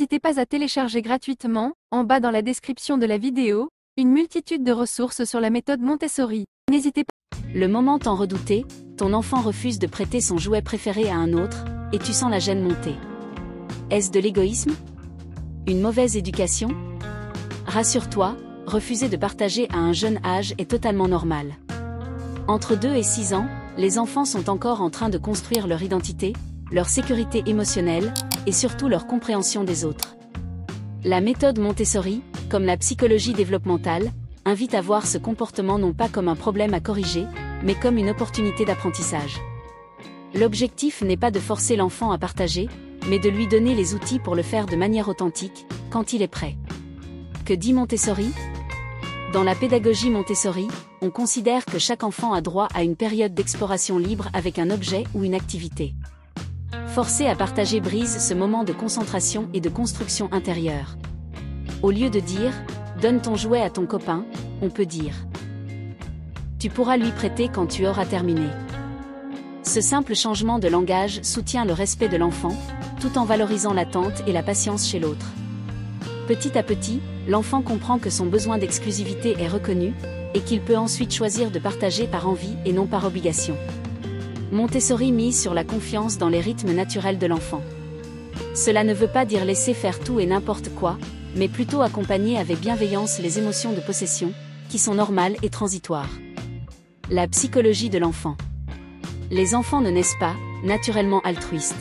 N'hésitez pas à télécharger gratuitement, en bas dans la description de la vidéo, une multitude de ressources sur la méthode Montessori. N'hésitez pas. Le moment tant redouté, ton enfant refuse de prêter son jouet préféré à un autre, et tu sens la gêne monter. Est-ce de l'égoïsme? Une mauvaise éducation? Rassure-toi, refuser de partager à un jeune âge est totalement normal. Entre 2 et 6 ans, les enfants sont encore en train de construire leur identité, leur sécurité émotionnelle, et surtout leur compréhension des autres. La méthode Montessori, comme la psychologie développementale, invite à voir ce comportement non pas comme un problème à corriger, mais comme une opportunité d'apprentissage. L'objectif n'est pas de forcer l'enfant à partager, mais de lui donner les outils pour le faire de manière authentique, quand il est prêt. Que dit Montessori? Dans la pédagogie Montessori, on considère que chaque enfant a droit à une période d'exploration libre avec un objet ou une activité. Forcer à partager brise ce moment de concentration et de construction intérieure. Au lieu de dire « donne ton jouet à ton copain », on peut dire « tu pourras lui prêter quand tu auras terminé ». Ce simple changement de langage soutient le respect de l'enfant, tout en valorisant l'attente et la patience chez l'autre. Petit à petit, l'enfant comprend que son besoin d'exclusivité est reconnu, et qu'il peut ensuite choisir de partager par envie et non par obligation. Montessori mise sur la confiance dans les rythmes naturels de l'enfant. Cela ne veut pas dire laisser faire tout et n'importe quoi, mais plutôt accompagner avec bienveillance les émotions de possession, qui sont normales et transitoires. La psychologie de l'enfant. Les enfants ne naissent pas, naturellement altruistes.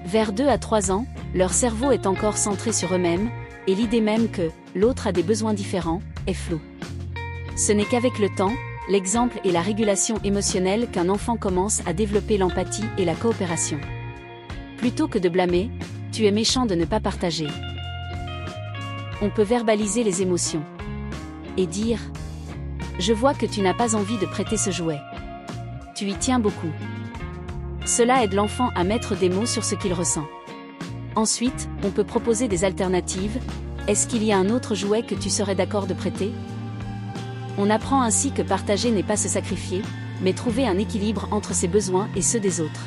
Vers 2 à 3 ans, leur cerveau est encore centré sur eux-mêmes, et l'idée même que l'autre a des besoins différents est floue. Ce n'est qu'avec le temps, l'exemple et la régulation émotionnelle qu'un enfant commence à développer l'empathie et la coopération. Plutôt que de blâmer, tu es méchant de ne pas partager. On peut verbaliser les émotions. Et dire « je vois que tu n'as pas envie de prêter ce jouet. Tu y tiens beaucoup ». Cela aide l'enfant à mettre des mots sur ce qu'il ressent. Ensuite, on peut proposer des alternatives. Est-ce qu'il y a un autre jouet que tu serais d'accord de prêter? On apprend ainsi que partager n'est pas se sacrifier, mais trouver un équilibre entre ses besoins et ceux des autres.